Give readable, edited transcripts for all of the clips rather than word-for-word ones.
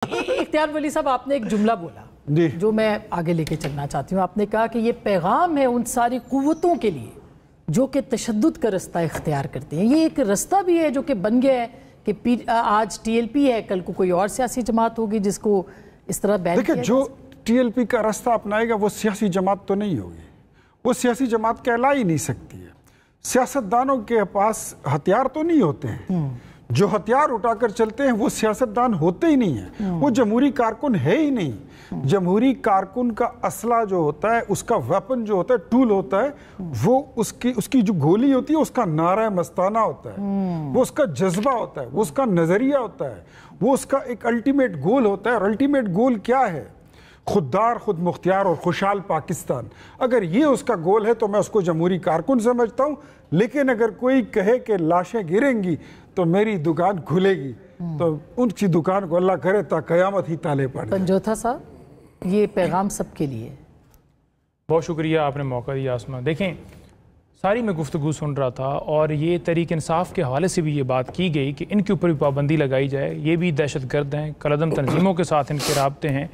इख्तियार वली साहब, आपने एक जुमला बोला जो मैं आगे लेके चलना चाहती हूँ। आपने कहा कि ये पैगाम है उन सारी कुव्वतों के लिए जो कि तशद्दुद का रास्ता इख्तियार करते हैं। ये एक रास्ता भी है जो कि बन गया है कि आज टीएलपी है, कल को कोई और सियासी जमात होगी जिसको इस तरह बैन किया। देखिए, जो टीएलपी का रास्ता अपनाएगा वो सियासी जमात तो नहीं होगी, वो सियासी जमात कहला ही नहीं सकती है। सियासतदानों के पास हथियार तो नहीं होते हैं, जो हथियार उठाकर चलते हैं वो सियासतदान होते ही नहीं है, वो जमहूरी कारकुन है ही नहीं। जमहूरी कारकुन का असला जो होता है, उसका वेपन जो होता है, टूल होता है, वो उसकी जो गोली होती है उसका नारा मस्ताना होता है, वो उसका जज्बा होता है, वो उसका नजरिया होता है, वो उसका एक अल्टीमेट गोल होता है। और अल्टीमेट गोल क्या है? खुददार, खुद मुख्तियार और खुशहाल पाकिस्तान। अगर ये उसका गोल है तो मैं उसको जमहूरी कारकुन समझता हूँ। लेकिन अगर कोई कहे कि लाशें गिरेंगी तो मेरी दुकान खुलेगी, तो उनकी दुकान को अल्लाह करे ता कयामत ही ताले पड़ जाए। पंजोथा साहब, ये पैगाम सबके लिए। बहुत शुक्रिया, आपने मौका दिया आसमा। देखें, सारी मैं गुफ्तगू सुन रहा था और ये तहरीक इंसाफ के हवाले से भी ये बात की गई कि इनके ऊपर भी पाबंदी लगाई जाए। ये भी दहशतगर्द हैं, कलअदम तंजीमों के साथ इनके राब्ते हैं,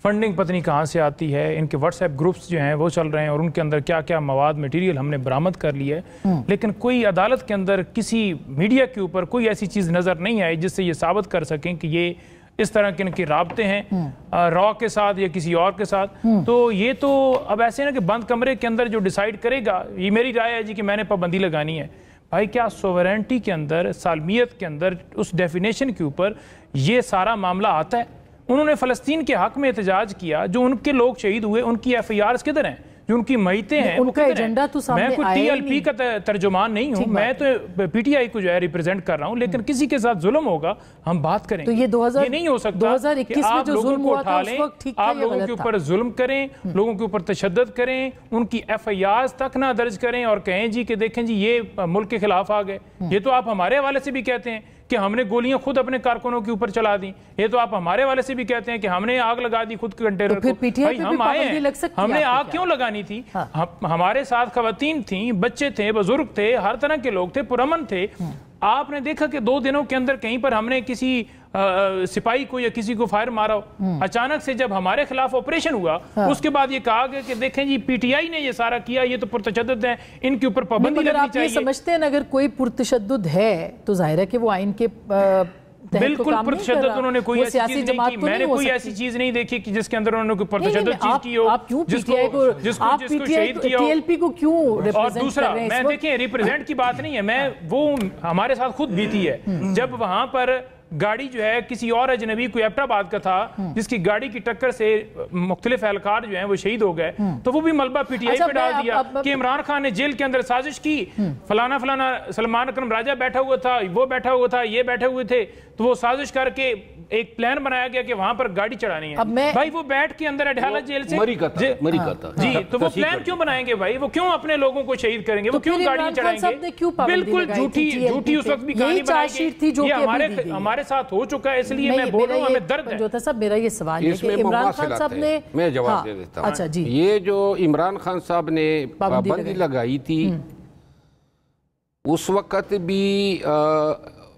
फंडिंग पता नहीं कहाँ से आती है, इनके व्हाट्सएप ग्रुप्स जो हैं वो चल रहे हैं और उनके अंदर क्या क्या मवाद मटीरियल हमने बरामद कर लिया है। लेकिन कोई अदालत के अंदर किसी मीडिया के ऊपर कोई ऐसी चीज़ नज़र नहीं आई जिससे ये साबित कर सकें कि ये इस तरह के इनके राब्ते हैं रॉ के साथ या किसी और के साथ। तो ये तो अब ऐसे ना कि बंद कमरे के अंदर जो डिसाइड करेगा, ये मेरी राय है जी कि मैंने पाबंदी लगानी है। भाई, क्या सोवरेंटी के अंदर, सालमियत के अंदर उस डेफिनेशन के ऊपर ये सारा मामला आता है? उन्होंने फ़लस्तीन के हक में एहतजाज किया, जो उनके लोग शहीद हुए उनकी FIRs किधर हैं, जो उनकी मैतें हैं उनका एजेंडा तो सामने मैं कोई TLP का तर्जुमान नहीं हूँ, मैं तो PTI को जो है रिप्रेजेंट कर रहा हूँ। लेकिन किसी के साथ जुल्म होगा हम बात करेंगे। तो ये नहीं हो सकता 2021 में जो जुल्म हुआ था उस वक्त ठीक था, आप लोगों के ऊपर जुल्म करें, लोगों के ऊपर तशद्दुद करें, उनकी FIRs तक ना दर्ज करें और कहें जी कि देखें जी ये मुल्क के खिलाफ आ गए। ये तो आप हमारे हवाले से भी कहते हैं कि हमने गोलियां खुद अपने कारकुनों के ऊपर चला दी। ये तो आप हमारे वाले से भी कहते हैं कि हमने आग लगा दी खुद कंटेनर को। भाई, हम आए हैं, हमने आग क्यों लगानी थी? हमारे साथ खवातीन थी, बच्चे थे, बुजुर्ग थे, हर तरह के लोग थे, पुरअमन थे। आपने देखा कि 2 दिनों के अंदर कहीं पर हमने किसी सिपाही को या किसी को फायर मारा हो। अचानक से जब हमारे खिलाफ ऑपरेशन हुआ, उसके बाद ये कहा गया कि देखें जी PTI ने ये सारा किया, ये तो पुरतशद्दुद है, इनके ऊपर पाबंदी लगनी चाहिए। आप ये समझते हैं अगर कोई पुरतशद्दुद है तो जाहिर है कि वो आइन के बिल्कुल पुरतशद्दुद उन्होंने कोई ऐसी चीज नहीं की। मैंने कोई ऐसी चीज नहीं देखी कि जिसके अंदर उन्होंने कोई पुरतशद्दुद चीज की हो। आप क्यों PTI को, आप PTI TLP को क्यों रिप्रेजेंट कर रहे हैं? और दूसरा, मैं देखिए रिप्रेजेंट की बात नहीं है, मैं वो हमारे साथ खुद बीती है जब वहां पर गाड़ी जो है किसी और अजनबी को एबटाबाद का था जिसकी गाड़ी की टक्कर से मुख्तलिफ एहलकार जो हैं वो शहीद हो गए, तो वो भी मलबा PTI पे डाल दिया कि इमरान खान ने जेल के अंदर साजिश की, फलाना फलाना सलमान अकरम राजा बैठा हुआ था, वो बैठा हुआ था, ये बैठे हुए थे, तो वो साजिश करके एक प्लान बनाया गया कि वहां पर गाड़ी चढ़ानी है। भाई, वो बैठ के अंदर अडयाला जेल से मरी का था जी, तो वो प्लान क्यों बनाएंगे भाई? वो क्यों अपने लोगों को शहीद करेंगे? वो क्यों गाड़ियां चढ़ाएंगे? बिल्कुल झूठी उस वक्त भी कहानी बनाई गई। ये हमारे साथ हो चुका है, इसलिए मैं बोल रहा हूं, हमें दर्द है। पंजोथा साहब, मेरा ये सवाल है कि इमरान खान साहब ने, मैं जवाब दे देता हूं। अच्छा जी, ये जो इमरान खान साहब ने पाबंदी लगाई थी, उस वक्त भी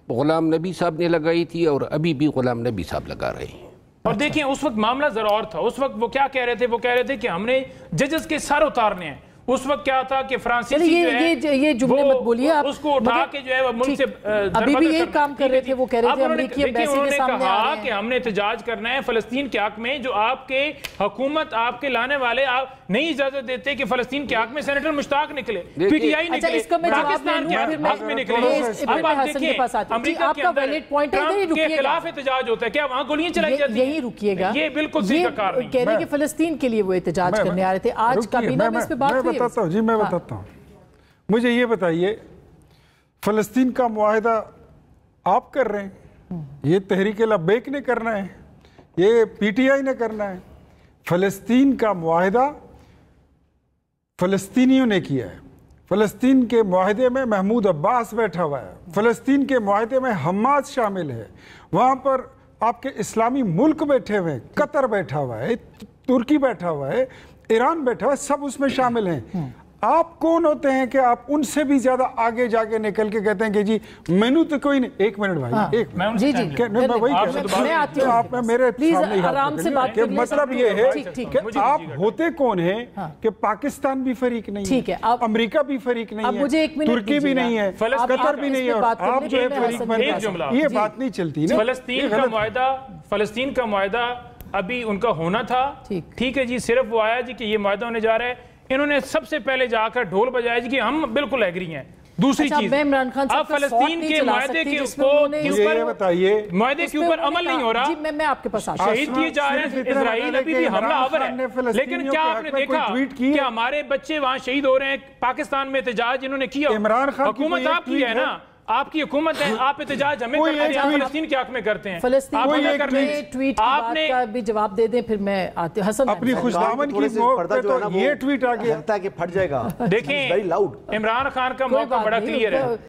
गुलाम नबी साहब ने लगाई थी और अभी भी गुलाम नबी साहब लगा रहे हैं। और देखिए, उस वक्त मामला जरा और था। उस वक्त वो क्या कह रहे थे? वो कह रहे थे कि हमने जजेस के सर उतारने हैं। उस वक्त क्या था कि फ्रांसीसी जो है ये जुमले मत बोलिए आप, उसको उठा के जो है वो मुल्क से अभी भी यही काम कर रहे थे। वो कह रहे थे अमेरिकी एम्बेसी के सामने आ रहे हैं कि हमने एहतजाज करना है फ़लस्तीन के हक में, जो आपके हुकूमत आपके लाने वाले आप नहीं इजाजत देते कि फ़लस्तीन के हक में सेनेटर मुश्ताक निकले, PTI निकले, पाकिस्तान के हक में निकले। अब आप देखिए, अमेरिका के अंदर ट्रंप के खिलाफ एहतजाज होता है, क्या वहां गोलियां चलाई जाती हैं? यही रुकिएगा, ये बिल्कुल सही कार नहीं। कह रहे कि फ़लस्तीन के लिए वो एहतजाज करने आ रहे थे। आज काबीना में इस पे बात बताता हूँ जी, मैं बताता हूँ। मुझे ये बताइए, फ़लस्तीन का मुआहिदा आप कर रहे हैं, ये तहरीक लब्बैक ने करना है, ये PTI ने करना है। फ़लस्तीन का मुआहिदा फ़लस्तीनियों ने किया है। फ़लस्तीन के मुआहिदे में महमूद अब्बास बैठा हुआ है, फ़लस्तीन के मुआहिदे में हमास शामिल है, वहाँ पर आपके इस्लामी मुल्क बैठे हुए हैं, कतर बैठा हुआ है, तुर्की बैठा हुआ है, ईरान बैठा हुआ है, सब उसमें शामिल हैं। آپ کون ہوتے ہیں کہ آپ ان سے بھی زیادہ آگے جا کے نکل کے کہتے ہیں کہ جی مینو تو کوئی نہیں. ایک منٹ بھائی, ایک منٹ. جی جی آپ میرے سامنے آرام سے بات کہ مطلب یہ ہے کہ آپ ہوتے کون ہیں کہ پاکستان بھی فریق نہیں ہے, امریکہ بھی فریق نہیں ہے, ترکی بھی نہیں ہے, قطر بھی نہیں ہے, اور آپ جو ہے فریق بن, یہ بات نہیں چلتی نا. فلسطین کا معاہدہ ابھی ان کا ہونا تھا, ٹھیک ہے جی, صرف وہ آیا جی کہ یہ معاہدہ ہونے جا رہا ہے, انہوں نے سب سے پہلے جا کر ڈھول بجایا جی کہ ہم بالکل ایگری ہیں. دوسری چیز, اب فلسطین کے معاہدے کے اوپر عمل نہیں ہو رہا, شہید کیے جا رہے ہیں, اسرائیل ابھی بھی حملہ آور ہے, لیکن کیا آپ نے دیکھا کہ ہمارے بچے وہاں شہید ہو رہے ہیں پاکستان میں احتجاج انہوں نے کیا. حکومت آپ کی ہے نا, آپ کی حکومت ہے, آپ احتجاج ہمیں کرتے ہیں, آپ فلسطین کے حق میں کرتے ہیں. آپ نے بھی جواب دے دیں, پھر میں آتے حسن اپنی خوشدامن کی موقع تو یہ ٹویٹ آ گیا لگتا ہے کہ پھٹ جائے گا. دیکھیں عمران خان کا موقع بڑا کلیئر ہے.